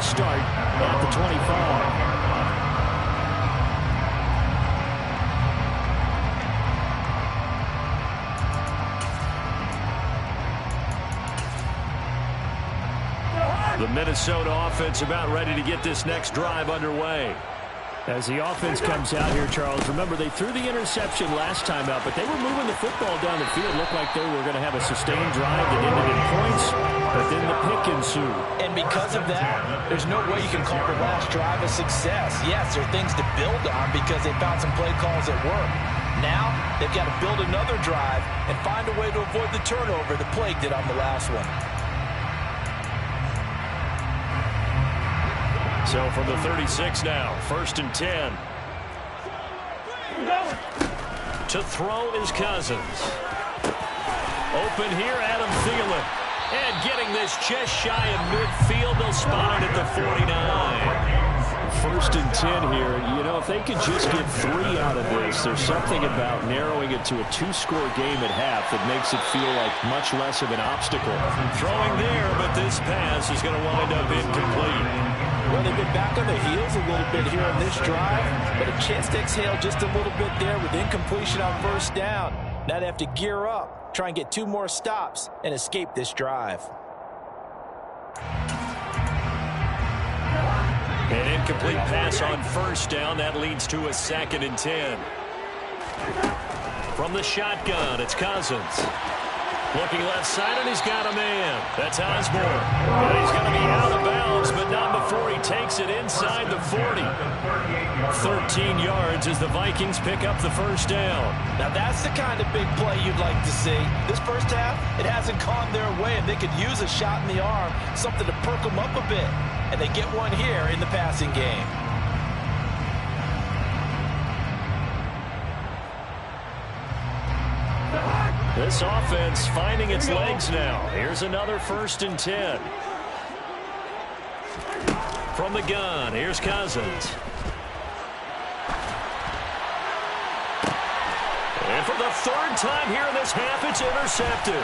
start at the 25. The Minnesota offense about ready to get this next drive underway. As the offense comes out here, Charles, remember they threw the interception last time out, but they were moving the football down the field. Looked like they were going to have a sustained drive that ended in points, but then the pick ensued. And because of that, there's no way you can call the last drive a success. Yes, there are things to build on because they found some play calls that work. Now, they've got to build another drive and find a way to avoid the turnover the Plague did on the last one. So from the 36 now, 1st and 10. To throw is Cousins. Open here, Adam Thielen. And getting this just shy of midfield, they'll spot it at the 49. 1st and 10 here. You know, if they could just get 3 out of this, there's something about narrowing it to a 2-score game at half that makes it feel like much less of an obstacle. Throwing there, but this pass is going to wind up incomplete. Well, they've been back on the heels a little bit here on this drive, but a chance to exhale just a little bit there with incompletion on 1st down. Now they have to gear up, try and get 2 more stops, and escape this drive. An incomplete pass on 1st down. That leads to a 2nd and 10. From the shotgun, it's Cousins. Looking left side, and he's got a man. That's Osborne. And he's going to be out of bounds, but not before he takes it inside the 40. 13 yards as the Vikings pick up the 1st down. Now that's the kind of big play you'd like to see. This first half, it hasn't gone their way, and they could use a shot in the arm, something to perk them up a bit. And they get one here in the passing game. This offense finding its legs now. Here's another 1st and 10. From the gun, here's Cousins. And for the 3rd time here in this half, it's intercepted.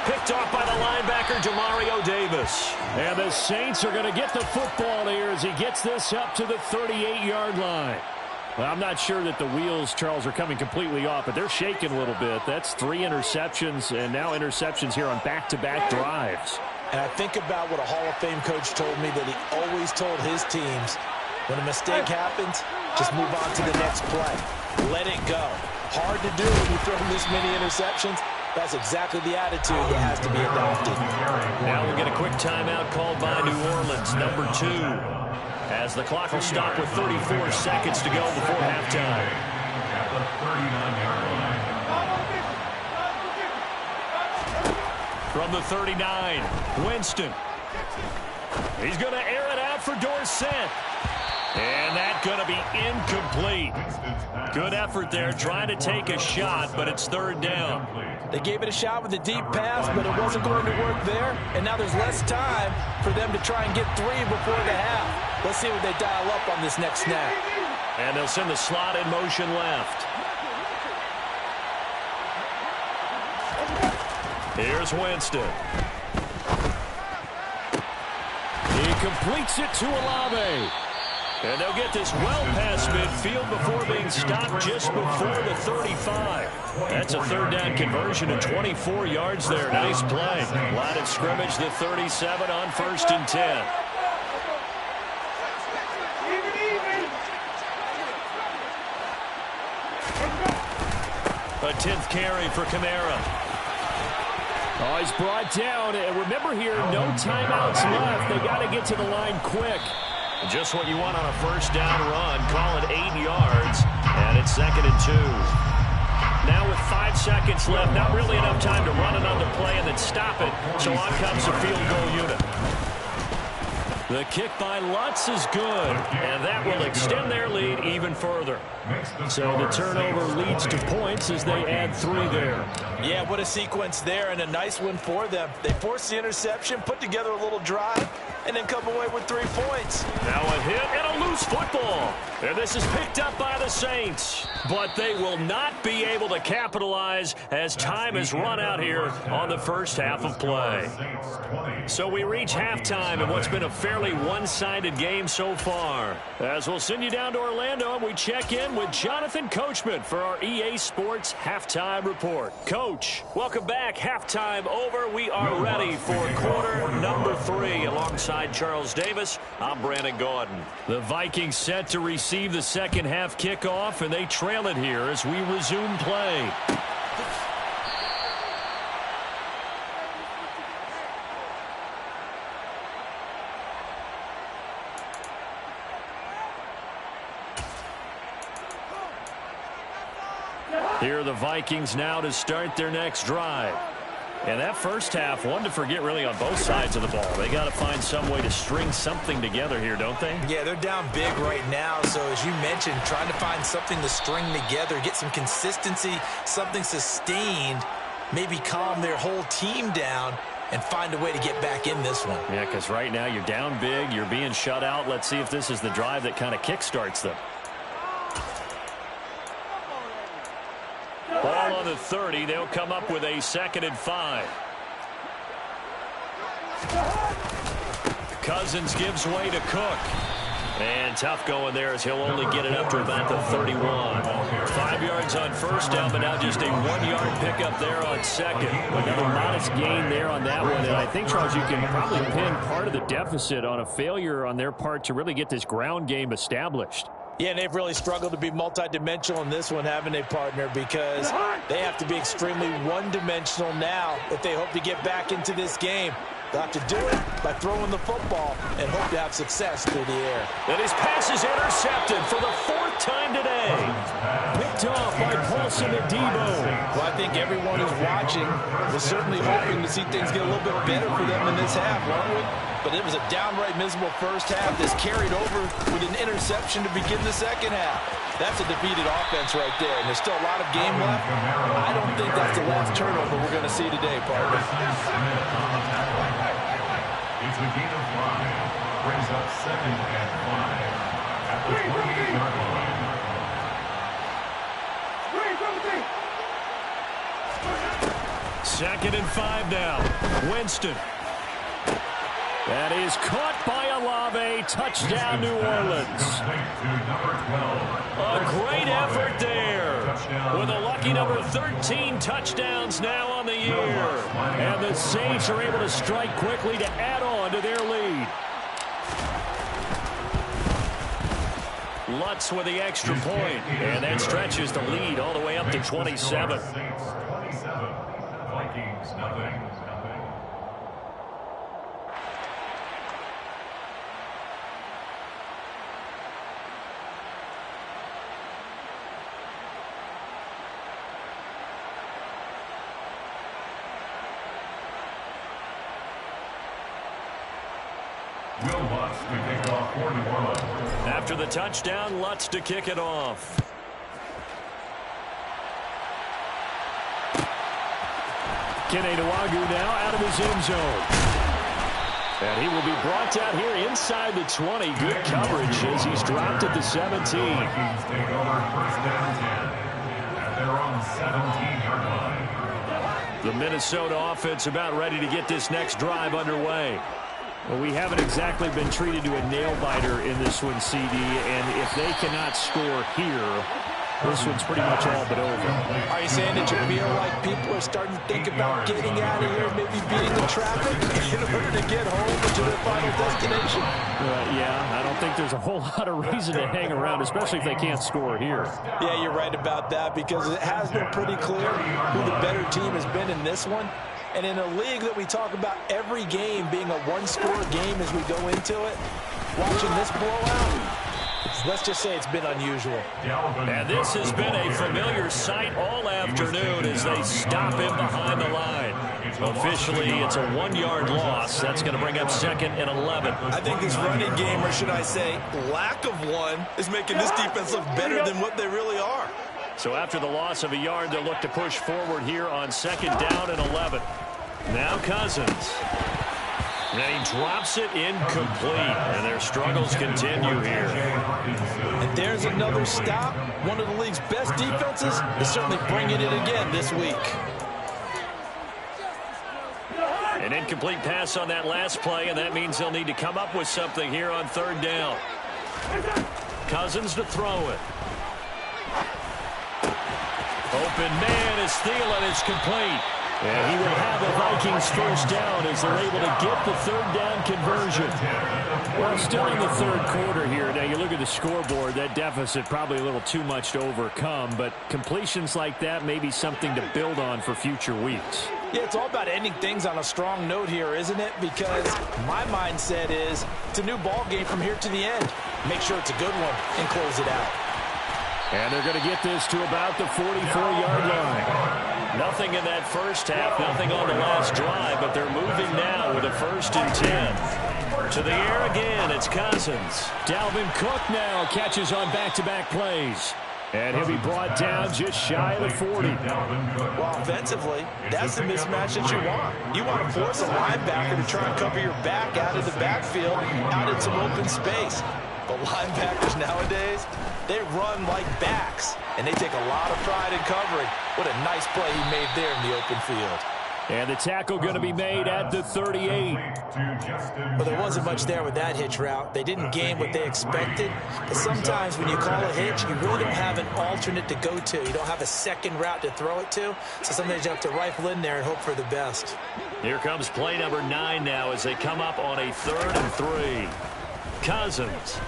Picked off by the linebacker, Demario Davis. And the Saints are going to get the football here as he gets this up to the 38-yard line. Well, I'm not sure that the wheels, Charles, are coming completely off, but they're shaking a little bit. That's 3 interceptions, and now interceptions here on back-to-back drives. And I think about what a Hall of Fame coach told me that he always told his teams, when a mistake happens, just move on to the next play. Let it go. Hard to do when you throw this many interceptions. That's exactly the attitude that has to be adopted. Now we'll get a quick timeout called by New Orleans, number 2. As the clock will stop with 34 seconds to go before halftime. At the 39-yard line. From the 39, Winston. He's going to air it out for Dorsett. And that's going to be incomplete. Good effort there, trying to take a shot, but it's 3rd down. They gave it a shot with a deep pass, but it wasn't going to work there. And now there's less time for them to try and get 3 before the half. Let's see what they dial up on this next snap. And they'll send the slot in motion left. Here's Winston. He completes it to Olave. And they'll get this well past midfield before being stopped just before the 35. That's a 3rd down conversion of 24 yards there. Nice play. Line of scrimmage, the 37 on 1st and 10. A 10th carry for Kamara. Oh, he's brought down. And remember here, no timeouts left. They got to get to the line quick. Just what you want on a 1st down run. Call it 8 yards. And it's 2nd and 2. Now with 5 seconds left, not really enough time to run another play and then stop it. So on comes the field goal unit. The kick by Lutz is good, and that will extend their lead even further. So the turnover leads to points as they add 3 there. Yeah, what a sequence there, and a nice one for them. They forced the interception, put together a little drive, and then come away with 3 points. Now a hit and a loose football. And this is picked up by the Saints. But they will not be able to capitalize as time has run out here on the first half of play. So we reach halftime in what's been a fairly one-sided game so far. As we'll send you down to Orlando, and we check in with Jonathan Coachman for our EA Sports Halftime Report. Coach, welcome back. Halftime over. We are ready for quarter number 3. Alongside Charles Davis, I'm Brandon Gaudin. The Vikings set to receive the second half kickoff, and they trail it here as we resume play. Here are the Vikings now to start their next drive. And that first half, one to forget really on both sides of the ball. They got to find some way to string something together here, don't they? Yeah, they're down big right now. So as you mentioned, trying to find something to string together, get some consistency, something sustained, maybe calm their whole team down and find a way to get back in this one. Yeah, because right now you're down big, you're being shut out. Let's see if this is the drive that kind of kickstarts them. Ball on the 30. They'll come up with a 2nd and 5. Cousins gives way to Cook. And tough going there as he'll only get it up to about the 31. 5 yards on first down, but now just a 1-yard pickup there on second. Another modest gain there on that one. And I think, Charles, you can probably pin part of the deficit on a failure on their part to really get this ground game established. Yeah, and they've really struggled to be multidimensional in this one, haven't they, partner? Because they have to be extremely one-dimensional now if they hope to get back into this game. They'll have to do it by throwing the football and hope to have success through the air. And his pass is intercepted for the 4th time today. Picked off by Paulson and Debo. Well, I think everyone who's watching was certainly hoping to see things get a little bit better for them in this half, weren't we? But it was a downright miserable first half. This carried over with an interception to begin the second half. That's a defeated offense right there, and there's still a lot of game left. I don't think that's the last turnover we're going to see today, partner. It's a gain of 5. Brings up 2nd and 5 at the 28-yard line. Second and 5 now. Winston. That is caught by Olave. Touchdown, New Orleans. A great effort there. With a lucky number 13 touchdowns now on the year. And the Saints are able to strike quickly to add on to their lead. Lutz with the extra point. And that stretches the lead all the way up to 27. 27. Vikings, nothing. After the touchdown, Lutz to kick it off. Kene Nwangwu now out of his end zone. And he will be brought down here inside the 20. Good coverage as he's dropped at the 17. Vikings take over 1st and 10 at their own 17-yard line. The Minnesota offense about ready to get this next drive underway. Well, we haven't exactly been treated to a nail-biter in this one, CD, and if they cannot score here, this one's pretty much all but over. Are you saying that you feel like people are starting to think about getting out of here, maybe beating the traffic in order to get home to their final destination? Yeah, I don't think there's a whole lot of reason to hang around, especially if they can't score here. Yeah, you're right about that, because it has been pretty clear who the better team has been in this one. And in a league that we talk about every game being a one-score game as we go into it, watching this blowout, let's just say it's been unusual. And this has been a familiar sight all afternoon as they stop him behind the line. Officially, it's a 1-yard loss. That's going to bring up 2nd and 11. I think this running game, or should I say lack of one, is making this defense look better than what they really are. So after the loss of a yard, they'll look to push forward here on 2nd down and 11. Now Cousins. And he drops it incomplete, and their struggles continue here. And there's another stop. One of the league's best defenses is certainly bringing it again this week. An incomplete pass on that last play, and that means they'll need to come up with something here on third down. Cousins to throw it. Open man is Thielen. It's complete. And he will have the Vikings first down as they're able to get the third down conversion. Well, still in the third quarter here. Now, you look at the scoreboard, that deficit probably a little too much to overcome, but completions like that may be something to build on for future weeks. Yeah, it's all about ending things on a strong note here, isn't it? Because my mindset is it's a new ball game from here to the end. Make sure it's a good one and close it out. And they're going to get this to about the 44-yard line. Nothing in that first half, nothing on the last drive, but they're moving now with a 1st and 10. To the air again, it's Cousins. Dalvin Cook now catches on back-to-back plays. And he'll be brought down just shy of the 40. Well, offensively, that's the mismatch that you want. You want to force a linebacker to try and cover your back out of the backfield, out in some open space. But linebackers nowadays, they run like backs, and they take a lot of pride in covering. What a nice play he made there in the open field. And the tackle going to be made at the 38. Well, there wasn't much there with that hitch route. They didn't gain what they expected. But sometimes when you call a hitch, you really don't have an alternate to go to. You don't have a second route to throw it to. So sometimes you have to rifle in there and hope for the best. Here comes play number 9 now as they come up on a 3rd and 3. Cousins.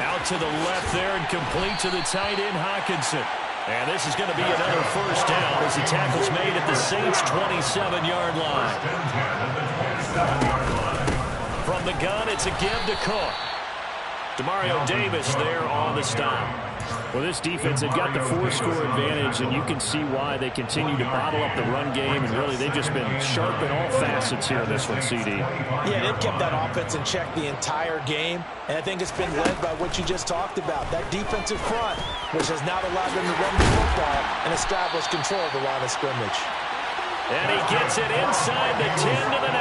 Out to the left there and complete to the tight end, Hockenson. And this is going to be another first down as the tackle's made at the Saints' 27-yard line. From the gun, it's a give to Cook. Demario Davis there on the stop. Well, this defense, they've got the 4-score advantage, and you can see why they continue to bottle up the run game, and really they've just been sharp in all facets here in this one, CD. Yeah, they've kept that offense in check the entire game, and I think it's been led by what you just talked about, that defensive front, which has now allowed them to run the football and establish control of the line of scrimmage. And he gets it inside the 10 to the 9.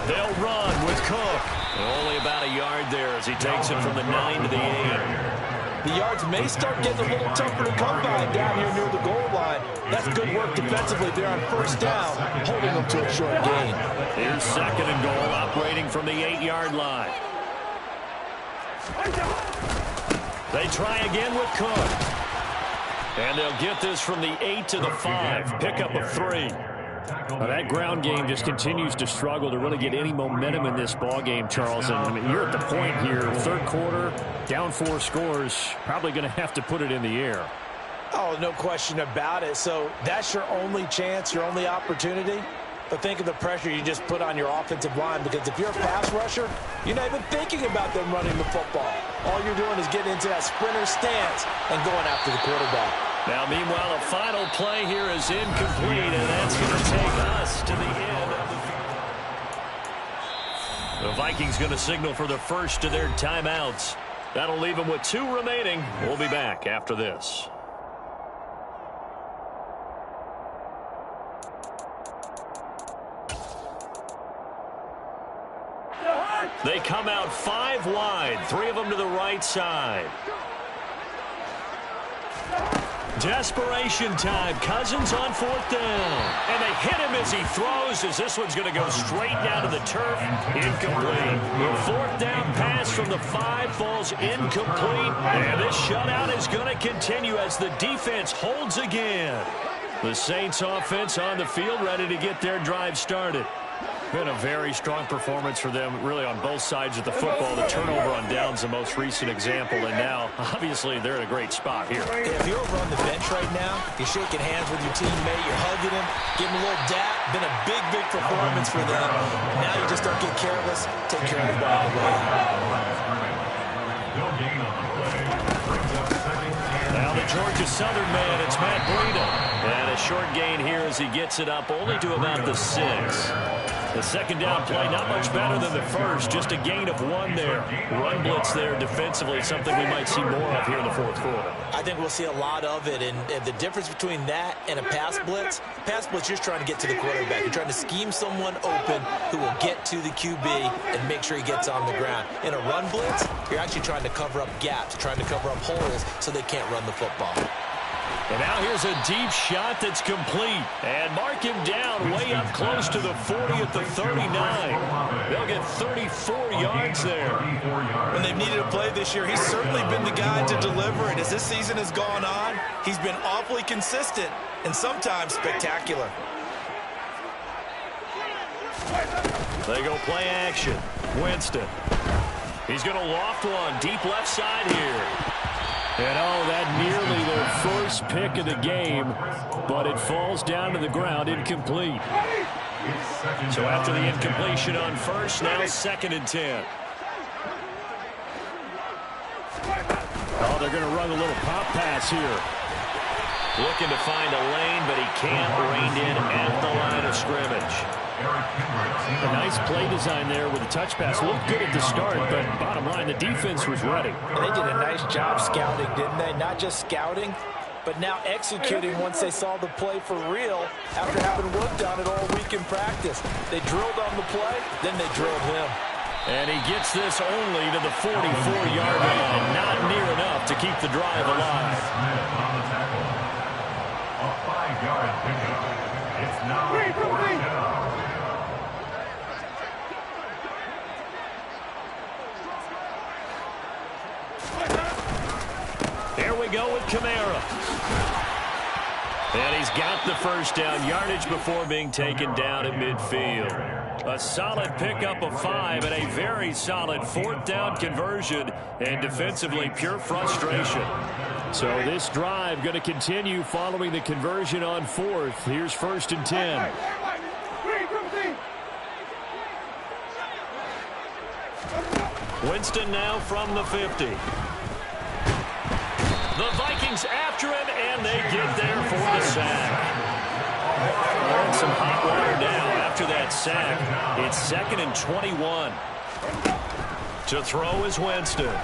They'll run with Cook. Only about a yard there as he takes it from the 9 to the 8. The yards may start getting a little tougher to come by down here near the goal line. That's good work defensively there on first down, holding them to a short gain. Here's 2nd and goal, operating from the 8-yard line. They try again with Cook. And they'll get this from the 8 to the 5. Pickup of 3. Well, that ground game just continues to struggle to really get any momentum in this ball game, Charles. And I mean, you're at the point here, third quarter, down 4 scores, probably going to have to put it in the air. Oh, no question about it. So that's your only chance, your only opportunity. But think of the pressure you just put on your offensive line, because if you're a pass rusher, you're not even thinking about them running the football. All you're doing is getting into that sprinter stance and going after the quarterback. Now, meanwhile, a final play here is incomplete, and that's going to take us to the end of the Vikings going to signal for the first of their timeouts. That'll leave them with 2 remaining. We'll be back after this. They come out 5 wide, 3 of them to the right side. Desperation time. Cousins on 4th down. And they hit him as he throws, as this one's going to go straight down to the turf. Incomplete. The 4th down pass from the 5 falls incomplete. And this shutout is going to continue as the defense holds again. The Saints offense on the field, ready to get their drive started. Been a very strong performance for them, really, on both sides of the football. The turnover on downs, the most recent example, and now, obviously, they're in a great spot here. If you're over on the bench right now, you're shaking hands with your teammate, you're hugging him, giving him a little dap. Been a big, big performance for them. Now you just don't get careless. Take care of the ball away. Now the Georgia Southern man, it's Matt Breida. And a short gain here as he gets it up only to about the 6. The second down play, not much better than the first, just a gain of 1 there. Run blitz there defensively, something we might see more of here in the fourth quarter. I think we'll see a lot of it, and the difference between that and a pass blitz, you're just trying to get to the quarterback. You're trying to scheme someone open who will get to the QB and make sure he gets on the ground. In a run blitz, you're actually trying to cover up gaps, trying to cover up holes so they can't run the football. And now here's a deep shot that's complete. And mark him down way up close to the 40 at the 39. They'll get 34 yards there. When they've needed a play this year, he's certainly been the guy to deliver it. As this season has gone on, he's been awfully consistent and sometimes spectacular. They go play action. Winston. He's going to loft one deep left side here. And that nearly their first pick of the game, but it falls down to the ground incomplete. So after the incompletion on first, now 2nd and 10. They're going to run a little pop pass here. Looking to find a lane, but he can't rein in at the line of scrimmage. A nice play design there with a touch pass. Looked good at the start, but bottom line, the defense was ready. And they did a nice job scouting, didn't they? Not just scouting, but now executing once they saw the play for real after having worked on it all week in practice. They drilled on the play, then they drilled him. And he gets this only to the 44-yard line. Not near enough to keep the drive alive. A 5-yard pickup. It's now 4th down. There we go with Kamara. And he's got the first down yardage before being taken down at midfield. A solid pickup of 5 and a very solid 4th down conversion, and defensively pure frustration. So this drive going to continue following the conversion on 4th. Here's 1st and 10. Winston now from the 50. The Vikings after him, and they get there for the sack. And some hot water now after that sack. It's 2nd and 21. To throw is Winston.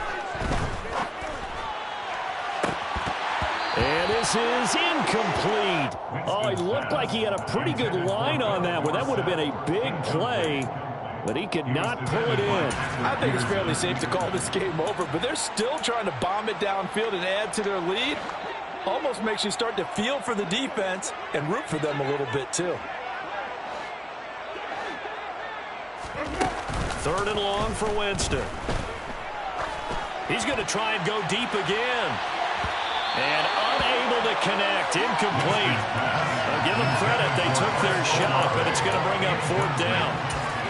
And this is incomplete. Oh, he looked like he had a pretty good line on that one. That would have been a big play, but he could not pull it in. I think it's fairly safe to call this game over, but they're still trying to bomb it downfield and add to their lead. Almost makes you start to feel for the defense and root for them a little bit, too. 3rd and long for Winston. He's going to try and go deep again. And unable to connect. Incomplete. I'll give them credit. They took their shot, but it's going to bring up 4th down.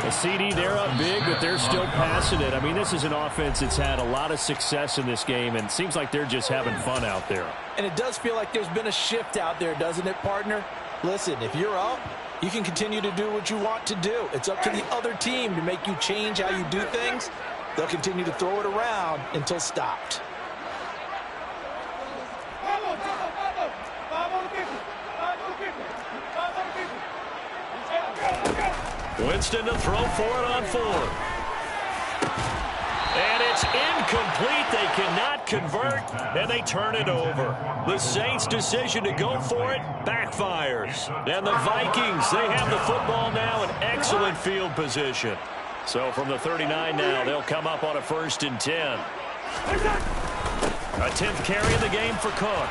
The CD, they're up big, but they're still passing it. I mean, this is an offense that's had a lot of success in this game, and it seems like they're just having fun out there. And it does feel like there's been a shift out there, doesn't it, partner? Listen, if you're up, you can continue to do what you want to do. It's up to the other team to make you change how you do things. They'll continue to throw it around until stopped. Winston to throw for it on 4th. And it's incomplete. They cannot convert, and they turn it over. The Saints' decision to go for it backfires. And the Vikings, they have the football now in excellent field position. So from the 39 now, they'll come up on a 1st and 10. A 10th carry of the game for Cook.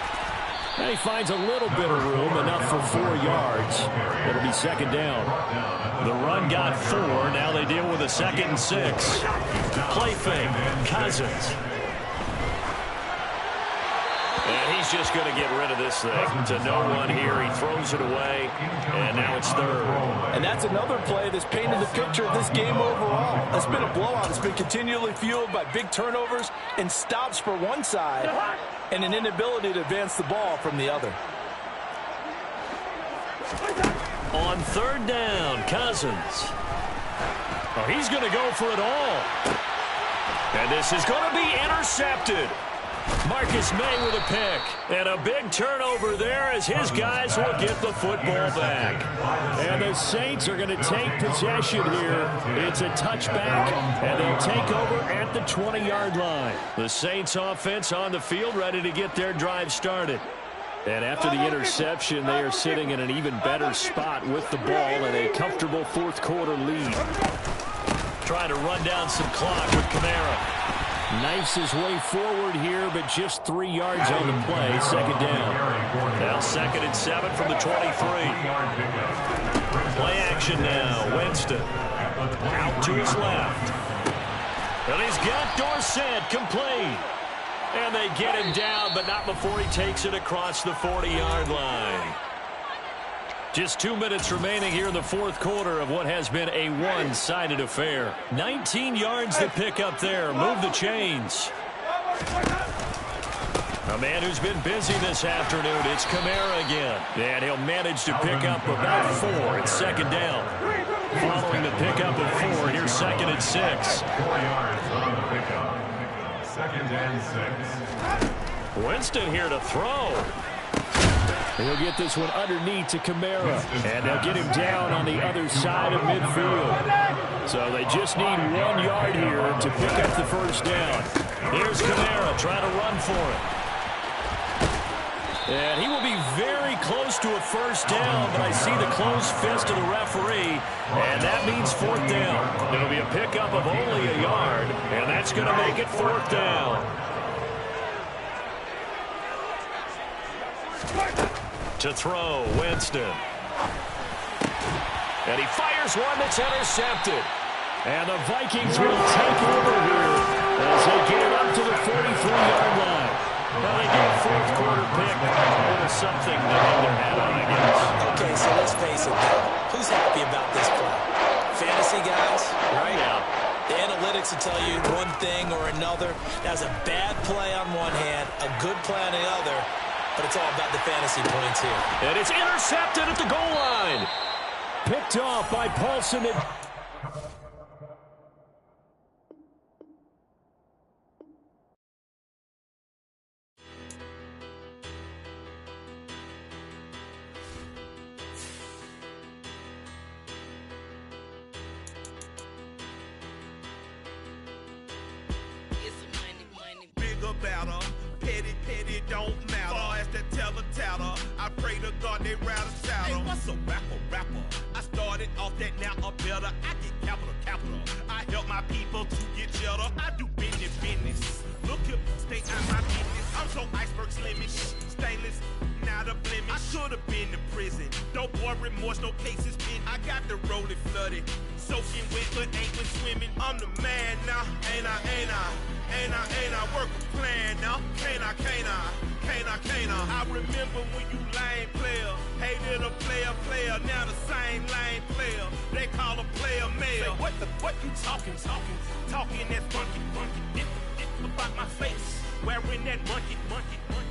And he finds a little bit of room, enough for 4 yards. It'll be 2nd down. The run got 4. Now they deal with a 2nd and 6. Play fake. Cousins. And he's just going to get rid of this thing. To no one here. He throws it away. And now it's 3rd. And that's another play that's painted the picture of this game overall. It's been a blowout. It's been continually fueled by big turnovers and stops for one side and an inability to advance the ball from the other. On 3rd down, Cousins. Oh, he's going to go for it all. And this is going to be intercepted. Marcus May with a pick. And a big turnover there as his guys will get the football back. And the Saints are going to take possession here. It's a touchback, and they'll take over at the 20-yard line. The Saints offense on the field ready to get their drive started. And after the interception, they are sitting in an even better spot with the ball and a comfortable fourth-quarter lead. Trying to run down some clock with Kamara. Knifes his way forward here, but just 3 yards on the play. Second down. Now 2nd and 7 from the 23. Play action now. Winston. Out to his left. And he's got Dorsett complete. And they get him down, but not before he takes it across the 40-yard line. Just 2 minutes remaining here in the fourth quarter of what has been a one-sided affair. 19 yards to pick up there. Move the chains. A man who's been busy this afternoon. It's Kamara again. And he'll manage to pick up about 4 at second down. Following the pickup of 4, here's 2nd and 6. 4 yards on the pickup. 2nd and 6. Winston here to throw. He'll get this one underneath to Kamara. And they'll get him down on the other side of midfield. So they just need 1 yard here to pick up the first down. Here's Kamara trying to run for it. And he will be very close to a first down, but I see the closed fist of the referee, and that means 4th down. It'll be a pickup of only a yard, and that's going to make it 4th down. To throw, Winston. And he fires one that's intercepted. And the Vikings will take over here as they get it up to the 43-yard line. Well, they get a fourth-quarter pick. A little something to hang their hat on, I guess. Okay, so let's face it. Who's happy about this play? Fantasy guys, right? Yeah. The analytics will tell you one thing or another. That was a bad play on one hand, a good play on the other. But it's all about the fantasy points here. And it's intercepted at the goal line. Picked off by Paulson. Bigger battle, petty don't matter. Far as the teller, I pray to God they rather shadow. Hey, what's a rapper? I started off that, now I'm better. I get capital. I help my people to get cheddar. I do business. Look here, stay out my business. I'm so iceberg slimmish, stainless, not a blemish. I should have been in prison. No boy remorse, no cases pinned. I got the rolling flooded, soaking wet, but ain't been swimming. I'm the man now, ain't I? Work a plan now, can't I? I remember when you lame player, hated a player, now the same lame player. They call a player male. Say, what you talking that funky. Get about my face, wearing that monkey.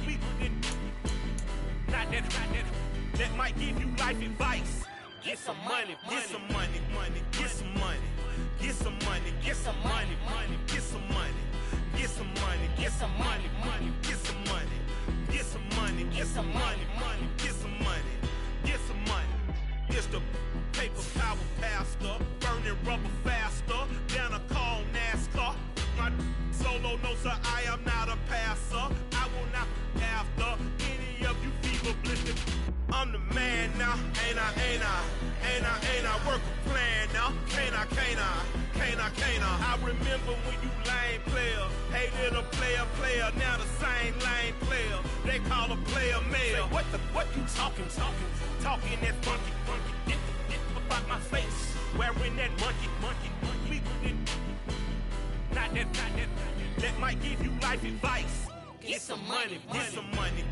We not that might give you life advice. Get some money. It's the paper power pastor, burning rubber faster, down a call NASCAR. My solo, no sir, I am not a passer. I will not after any of you fever blistered. I'm the man now, ain't I? Work a plan now, can't I? I remember when you lame player, hated a player, now the same lame player. They call a player male. Say, what you talking that funky. Get about my face, wearing that monkey. We not that might give you life advice. Get some money. Get some money.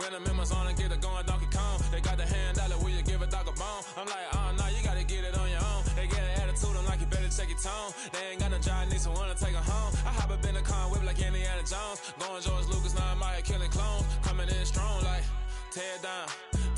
Venom in my zone and get it going Donkey Kong. They got the hand dollar, will you give a dog a bone? I'm like, oh no, you gotta get it on your own. They get an attitude, I'm like, you better check your tone. They ain't got no job, need someone to take her home. I hop up in the car, whip like Indiana Jones. Going George Lucas, now I'm out here killing clones. Coming in strong like, tear down,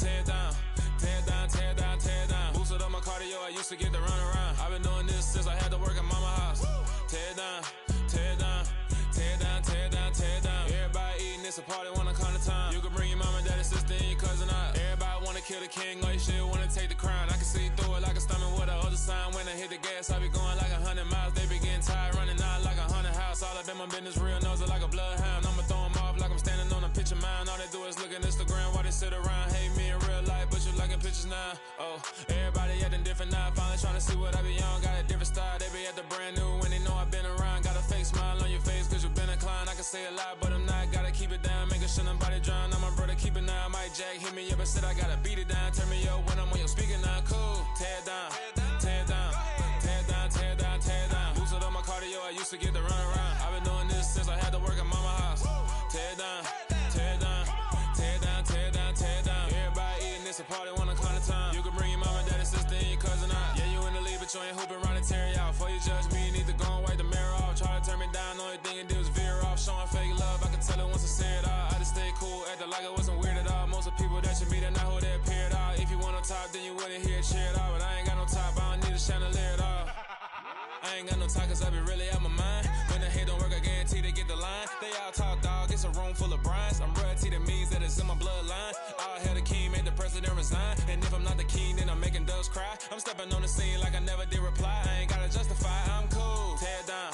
tear down, tear down, tear down, tear down. Boosted up my cardio, I used to get to run around. I've been doing this since I had to work at mama house. Tear down, tear down, tear down, tear down, tear down. Everybody eating, it's a party, wanna come to time. You can bring your mama, daddy, sister, and your cousin out. Everybody wanna kill the king, or you shit wanna take the crown. I can see through it like a stomach with a other sign. When I hit the gas, I be going like 100 miles. They be getting tired, running out like 100 house. All up in my business, real nose like a bloodhound. I'ma throw them off like I'm standing on a picture mine. All they do is look at Instagram while they sit around. Hate me in real life, but you liking pictures now. Oh, everybody acting different now. Finally trying to see what I be on. Got a different style, they be at the brand new when they know I've been around. Got a fake smile on your face cause you been inclined. I can say a lot, but I'm not. Gotta keep it down, making sure nobody drown. I'm my brother, keep it now. Mike Jack hit me up and said I gotta beat it down. Turn me up when I'm on your speaker now. Cool, tear down, tear down, tear down, tear down, tear down. Boosted up my cardio, I used to get to run around. I've been doing this since I had to work at mama house. Tear down, tear down, tear down, tear down, tear down. Everybody eating, it's a party, wanna come to time. You can bring your mama, daddy, sister, and your cousin out. Yeah, you in the lead, but you ain't hooping around and tear you out. Before you judge me, you need to go and wipe the mirror off. Try to turn me down, only thing it did was veer off. Showing fake love, I can tell it once I say it all. I just stay cool, acting like it wasn't weird at all. Most of the people that you meet are not who they appear at all. If you want on top, then you wouldn't hear it cheer at all. But I ain't got no top, I don't need a chandelier at all. I ain't got no talk cause I be really out my mind. When the hate don't work, I guarantee they get the line. They all talk dog, it's a room full of brinds. I'm royalty, that means that it's in my bloodline. All hell the king, made the president resign. And if I'm not the king, then I'm making doves cry. I'm stepping on the scene like I never did reply. I ain't gotta justify, I'm cool. Tear down,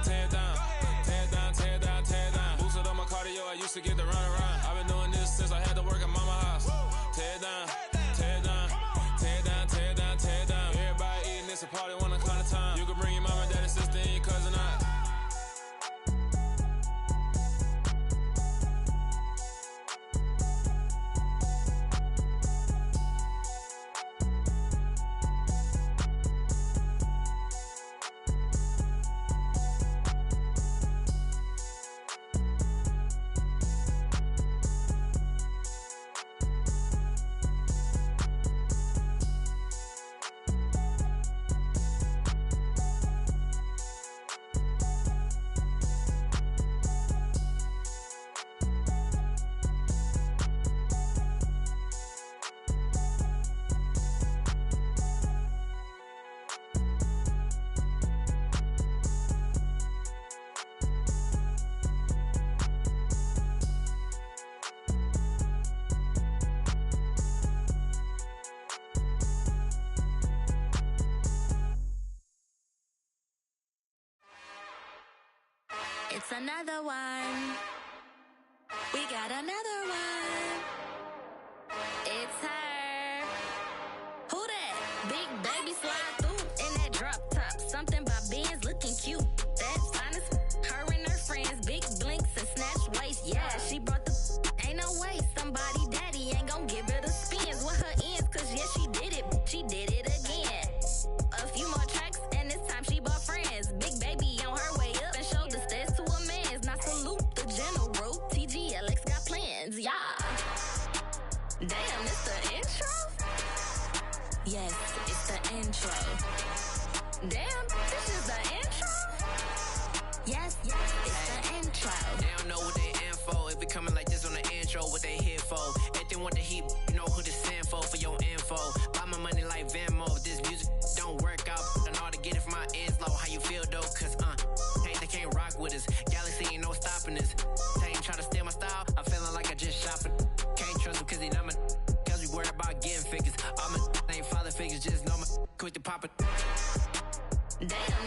tear down, tear down, tear down, tear down. Boosted up my cardio, I used to get to run around. I've been doing this since I had to work at mama house. Tear down, tear down, tear down, tear down, tear down. Everybody eating, it's a party, wanna come to time. You can bring your mama, daddy, sister, and your cousin out. It's another one. We got another one. It's her. Who that? Big baby slide through in that drop top. Something by Benz looking cute. That's honest. Her and her friends, big blinks and snatch waist. Yeah, she brought the. Ain't no way somebody daddy ain't gon' give her the spins with her ends. Cause yeah, she did it. She did it again. A few more tracks and this time she bought friends. Big baby on her way up and showed the stairs to a man's. Now salute the general. TGLX got plans, yeah. Damn, it's the intro? Yes, it's the intro. Damn, this is the intro? Yes, it's the intro. They don't know what they in for. If it coming like this on the intro, what they here for? If they want the heat, you know who to send for your info. Buy my money like Venmo. If this music don't work out, and all to get it from my ends low. How you feel though? Cause they can't rock with us. Galaxy ain't no stopping us. They ain't try to steal my style. I'm feeling like I just shopping. Can't trust them cause they not my. Cause we worried about getting figures. All my ain't father figures. Just know my quick to pop it. Damn.